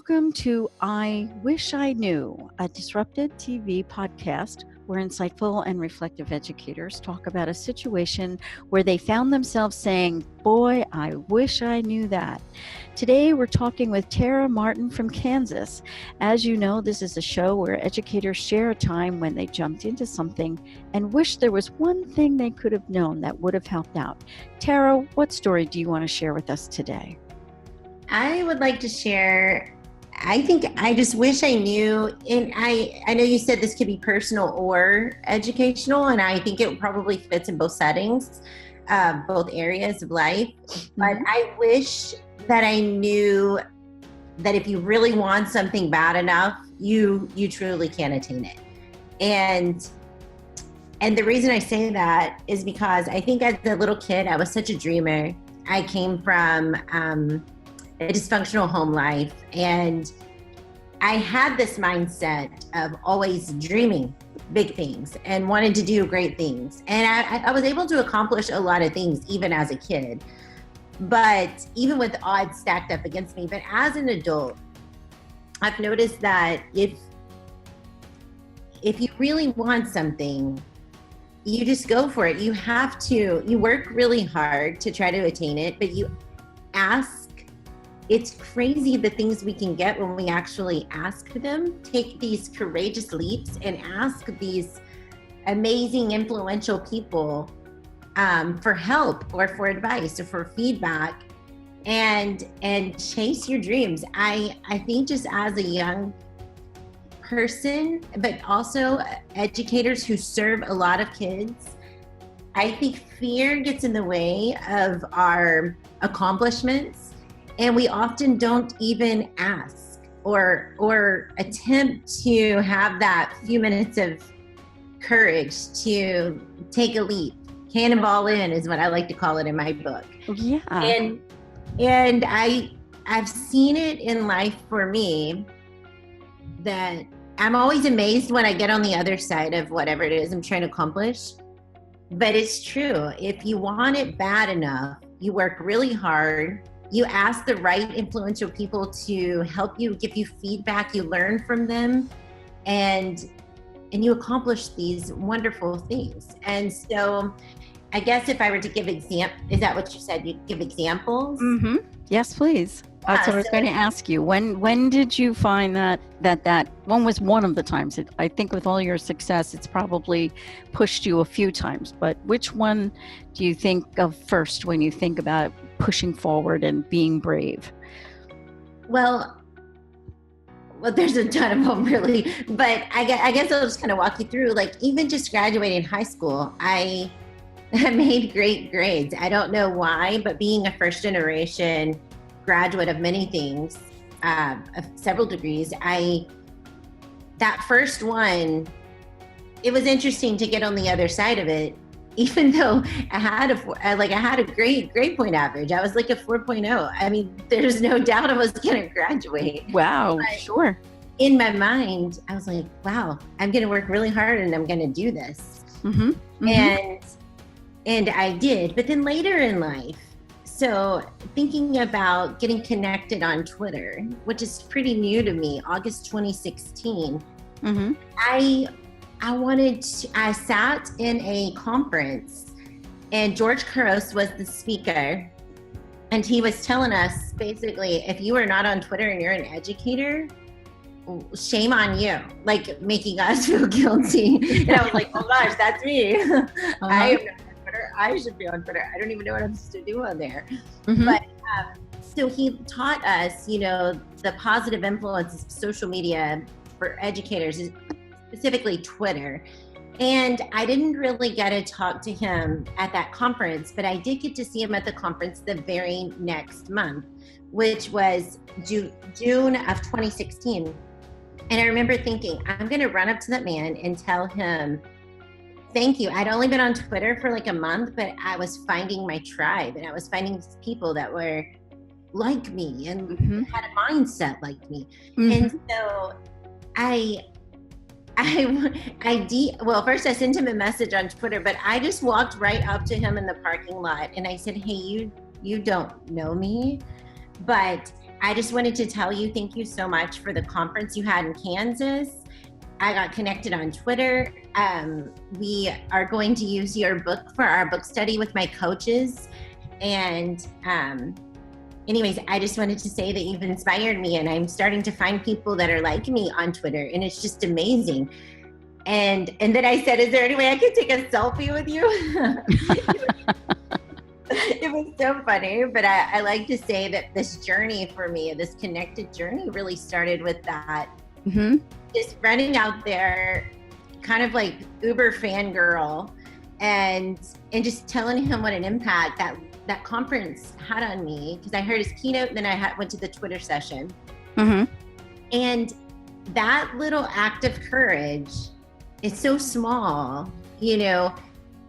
Welcome to I Wish I Knew, a DisruptED TV podcast where insightful and reflective educators talk about a situation where they found themselves saying, "Boy, I wish I knew that." Today, we're talking with Tara Martin from Kansas. As you know, this is a show where educators share a time when they jumped into something and wished there was one thing they could have known that would have helped out. Tara, what story do you want to share with us today? I would like to share, I think I just wish I knew, and I know you said this could be personal or educational, and I think it probably fits in both settings, both areas of life. But I wish that I knew that if you really want something bad enough, you truly can attain it. And the reason I say that is because I think as a little kid, I was such a dreamer. I came from a dysfunctional home life, and I had this mindset of always dreaming big things and wanted to do great things. And I was able to accomplish a lot of things even as a kid, but even with odds stacked up against me. But as an adult, I've noticed that if you really want something, you just go for it. You work really hard to try to attain it, but you ask. It's crazy the things we can get when we actually ask for them. Take these courageous leaps and ask these amazing, influential people for help or for advice or for feedback, and chase your dreams. I think just as a young person, but also educators who serve a lot of kids, I think fear gets in the way of our accomplishments. And we often don't even ask or attempt to have that few minutes of courage to take a leap. Cannonball in is what I like to call it in my book. Yeah. And I've seen it in life for me that I'm always amazed when I get on the other side of whatever it is I'm trying to accomplish. But it's true. If you want it bad enough, you work really hard. You ask the right influential people to help you, give you feedback, you learn from them, and you accomplish these wonderful things. And so I guess if I were to give is that what you said? You'd give examples? Mm-hmm. Yes, please. That's what I was going to ask you. When did you find that when was one of the times? I think with all your success, it's probably pushed you a few times, but which one do you think of first when you think about pushing forward and being brave? Well, there's a ton of them really, but I guess I'll just kind of walk you through, like even just graduating high school, I made great grades. I don't know why, but being a first generation graduate of many things, of several degrees, that first one, it was interesting to get on the other side of it. Even though I had a great grade point average, I was like a 4.0. I mean, there's no doubt I was going to graduate. Wow, but sure. In my mind, I was like, wow, I'm going to work really hard and I'm going to do this. Mm-hmm. Mm-hmm. And I did. But then later in life, so thinking about getting connected on Twitter, which is pretty new to me, August 2016, mm-hmm. I sat in a conference and George Couros was the speaker, and he was telling us basically, if you are not on Twitter and you're an educator, shame on you, like making us feel guilty. And I was like, oh gosh, that's me. I am not on Twitter. I should be on Twitter. I don't even know what I'm supposed to do on there. Mm-hmm. But so he taught us, the positive influences of social media for educators, specifically Twitter. And I didn't really get to talk to him at that conference, but I did get to see him at the conference the very next month, which was June of 2016. And I remember thinking, I'm going to run up to that man and tell him, thank you. I'd only been on Twitter for like a month, but I was finding my tribe and I was finding people that were like me and mm-hmm. had a mindset like me. Mm-hmm. And so well, first I sent him a message on Twitter, but I just walked right up to him in the parking lot and I said, hey, you don't know me, but I just wanted to tell you, thank you so much for the conference you had in Kansas. I got connected on Twitter. We are going to use your book for our book study with my coaches. And anyways, I just wanted to say that you've inspired me, and I'm starting to find people that are like me on Twitter, and it's just amazing. And then I said, is there any way I could take a selfie with you? It was so funny, but I like to say that this journey for me, this connected journey, really started with that. Mm-hmm. Just running out there, kind of like uber fangirl, and just telling him what an impact that conference had on me, because I heard his keynote, and then I went to the Twitter session. Mm-hmm. And that little act of courage is so small,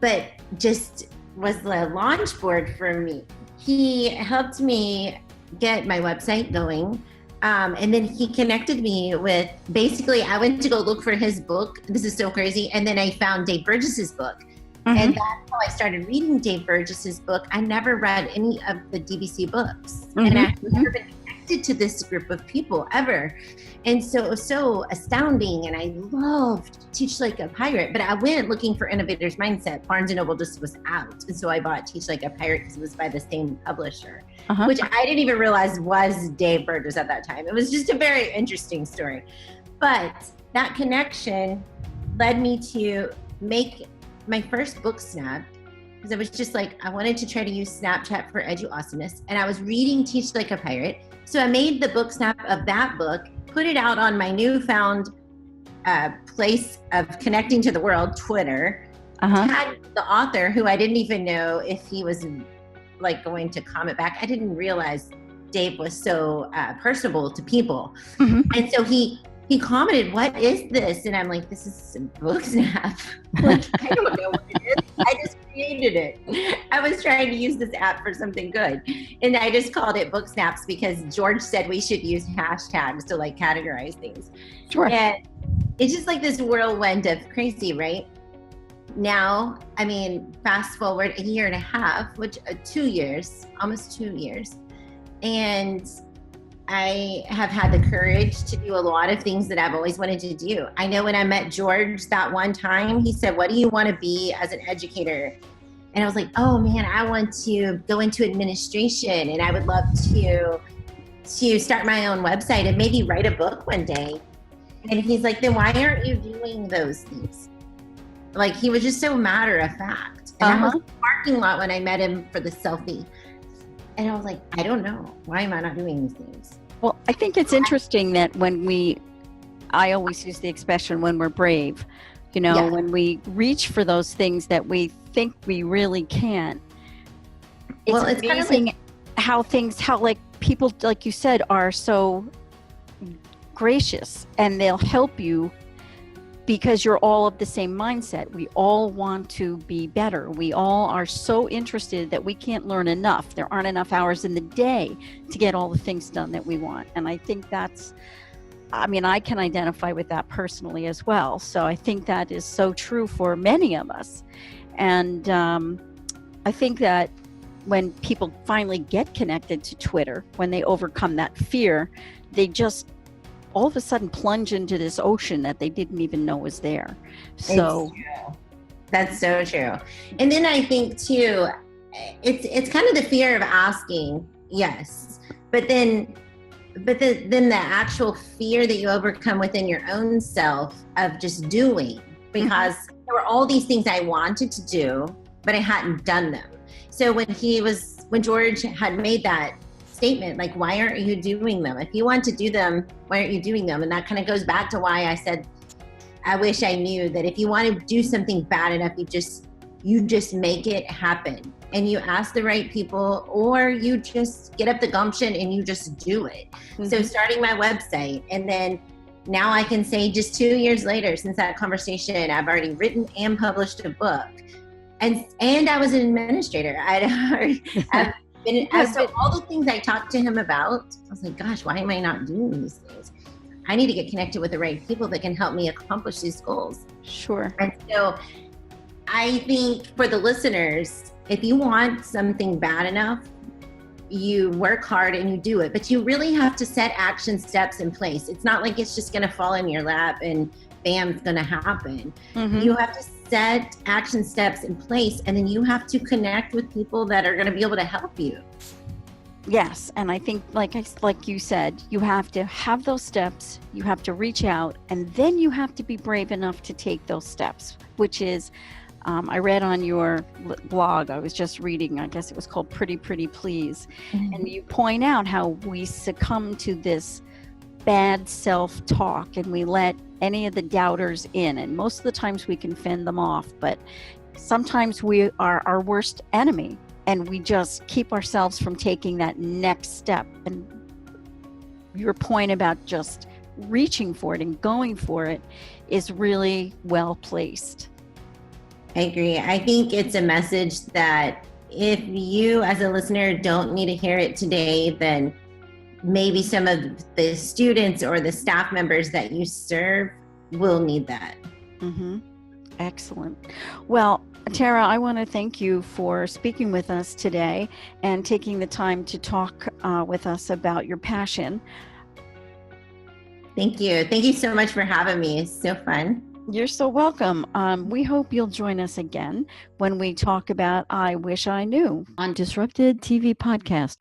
but just was the launch board for me. He helped me get my website going. And then he connected me with, basically, I went to go look for his book. This is so crazy. And then I found Dave Burgess's book. Mm-hmm. And that's how I started reading Dave Burgess's book. I never read any of the DBC books. Mm-hmm. And I've never been connected to this group of people ever. And so it was so astounding. And I loved Teach Like a Pirate. But I went looking for Innovator's Mindset. Barnes & Noble just was out. And so I bought Teach Like a Pirate because it was by the same publisher, which I didn't even realize was Dave Burgess at that time. It was just a very interesting story. But that connection led me to make my first book snap, because I was just like, I wanted to try to use Snapchat for edu-awesomeness. And I was reading Teach Like a Pirate. So I made the book snap of that book, put it out on my newfound place of connecting to the world, Twitter, tagged the author, who I didn't even know if he was like going to comment back. I didn't realize Dave was so personable to people. Mm-hmm. And so he commented, "What is this?" And I'm like, "This is a book snap." Like, I don't know what it is. I just created it. I was trying to use this app for something good. And I just called it book snaps because George said we should use hashtags to like categorize things. Sure. And it's just like this whirlwind of crazy, right? Now, I mean, fast forward a year and a half, which 2 years, almost 2 years. And I have had the courage to do a lot of things that I've always wanted to do. I know when I met George that one time, he said, "What do you want to be as an educator?" And I was like, "Oh man, I want to go into administration, and I would love to start my own website and maybe write a book one day." And he's like, "Then why aren't you doing those things?" Like, he was just so matter of fact. And I was in the parking lot when I met him for the selfie. And I was like, I don't know. Why am I not doing these things? Well, I think it's interesting that I always use the expression, when we're brave, when we reach for those things that we think we really can. It's amazing how people, like you said, are so gracious, and they'll help you because you're all of the same mindset. We all want to be better. We all are so interested that we can't learn enough. There aren't enough hours in the day to get all the things done that we want. And I think I can identify with that personally as well. So I think that is so true for many of us. And I think that when people finally get connected to Twitter, when they overcome that fear, they just all of a sudden plunge into this ocean that they didn't even know was there. So that's so true. And then I think too, it's kind of the fear of asking, yes, but then the actual fear that you overcome within your own self of just doing, because there were all these things I wanted to do, but I hadn't done them. So when George had made that statement, like, why aren't you doing them? If you want to do them, why aren't you doing them? And that kind of goes back to why I said, I wish I knew that if you want to do something bad enough, you just make it happen. And you ask the right people, or you just get up the gumption and you just do it. Mm-hmm. So starting my website, and then now I can say just 2 years later, since that conversation, I've already written and published a book. And I was an administrator. So all the things I talked to him about, I was like, gosh, why am I not doing these things? I need to get connected with the right people that can help me accomplish these goals. Sure. And so I think for the listeners, if you want something bad enough, you work hard and you do it, but you really have to set action steps in place. It's not like it's just going to fall in your lap and bam, it's going to happen. Mm-hmm. You have to set action steps in place, and then you have to connect with people that are going to be able to help you. Yes, and I think, like you said, you have to have those steps, you have to reach out, and then you have to be brave enough to take those steps, which is, I read on your blog, I was just reading, I guess it was called Pretty Please, and you point out how we succumb to this bad self-talk and we let any of the doubters in, and most of the times we can fend them off, but sometimes we are our worst enemy. And we just keep ourselves from taking that next step. And your point about just reaching for it and going for it is really well placed. I agree. I think it's a message that if you as a listener don't need to hear it today, then maybe some of the students or the staff members that you serve will need that. Mm-hmm. Excellent. Well, Tara, I want to thank you for speaking with us today and taking the time to talk with us about your passion. Thank you. Thank you so much for having me. It's so fun. You're so welcome. We hope you'll join us again when we talk about I Wish I Knew on DisruptED TV podcast.